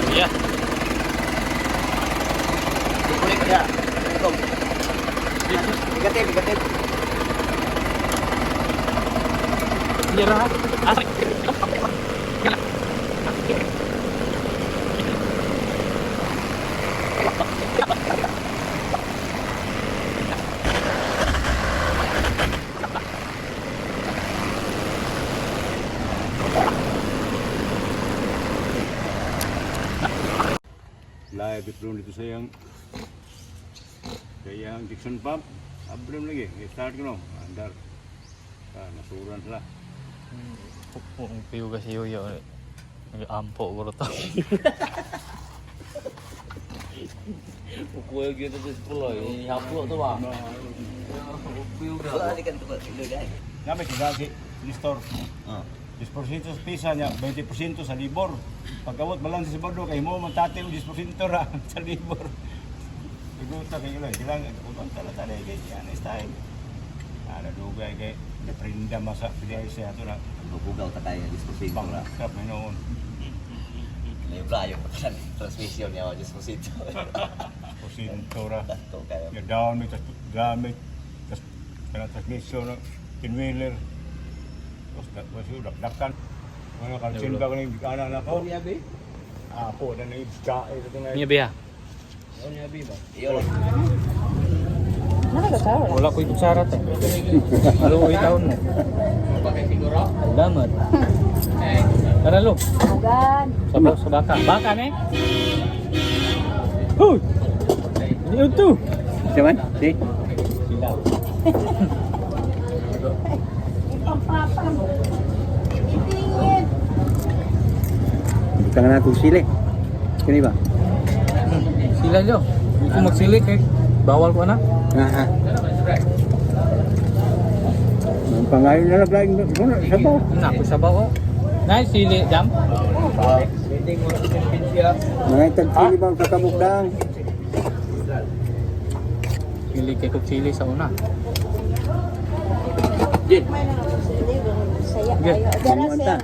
Iya. Kulit ya. Ito. Negatif, negatif. Iya lah. Asik. Live belum itu sayang. Sayang Dixon Pump. Belum lagi. Start ko no. Andar. Nasuran lah. Kung piu kasi yo. Ampo ko to. Kuya gitu tuh 10 ini hapu tuh bang. Soalnya kan tukar dulu deh. Namin kagagi. Store. 10% sa pisa niya, 20% sa libor. Pagkawat malang sa bordo kay mo mantate og 10% ra sa libor. Iguta kay ilan, ilang utang tala-tala kay ano style. Ada dugay kay naprinda masa pilihay siya ato na Bugaw ta kaya disposito ra. pangkap na noon. Lebra yung patalan transmission niya just posito. Posinto ra. Dato kaya. Ya down may gamit tas kana transmission na pinwheeler. Tapos masih dakdakan. Mga kalsin ba kani ana na ko? Niya be? Apo na ni iska ito na. Iya biya. Niya be ba? Iyo lang. Wala ko kutsara te. Halo itaon mo. Pakai siguro? Damat. Tara lo. Agan. Sabaw sa baka. Baka ne? Huy. Ini utuh. Siapa? Si. Sila. Ipapapam. Itingin. Tangan aku sile. Kini ba? Sila jo. Hindi ko magsilik eh. Bawal ko na. Pangayon na lang lagi sabaw. Na ko sabaw ko. Nay sili jam. Meeting mo sa Pinsya. Mga tagpili bang sa kamukdang. Sili kay kog sili sa una. Saya Sige. ayo. Dara siya.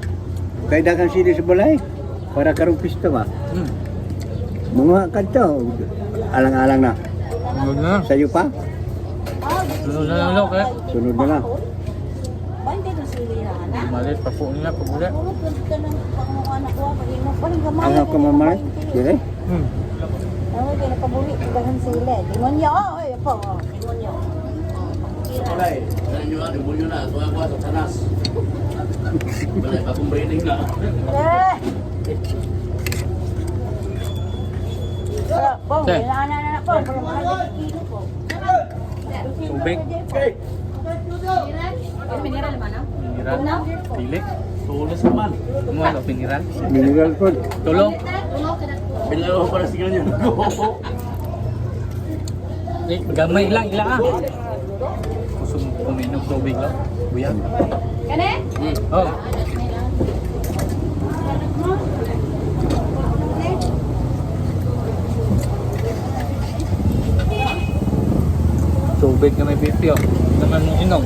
Kaya dagang sili sa balay. Para karong pista ba? Mga kanto. Alang-alang na. Sunod na. Sa'yo pa? Sunod na lang lo kay. Sunod na lang. Bante na sili na anak. Malit pa po nila pag uli. Puro punta ng panganak ko pagin mo paling gamay. Ang ka mamay? Dire? Ano kay nakabuli dahan sila. Demonyo ay po. Demonyo. Mulai, dari nyo ada mulyo na, tuwa ko sa tanas. Balay pa kong breeding na. Eh. Po, Sir. anak-anak po, pero mga kilo po. Tubig. Mineral mana? Piniral. Sili. Tulos naman. Mo ano piniral? Mineral food. Tulong. Bilaw ko para siguro niya. Gamay lang ila ah. Gusto mo kuminom tubig lang. Buyag. Kane? Oh. Tubig na may BP oh. Naman mo inom.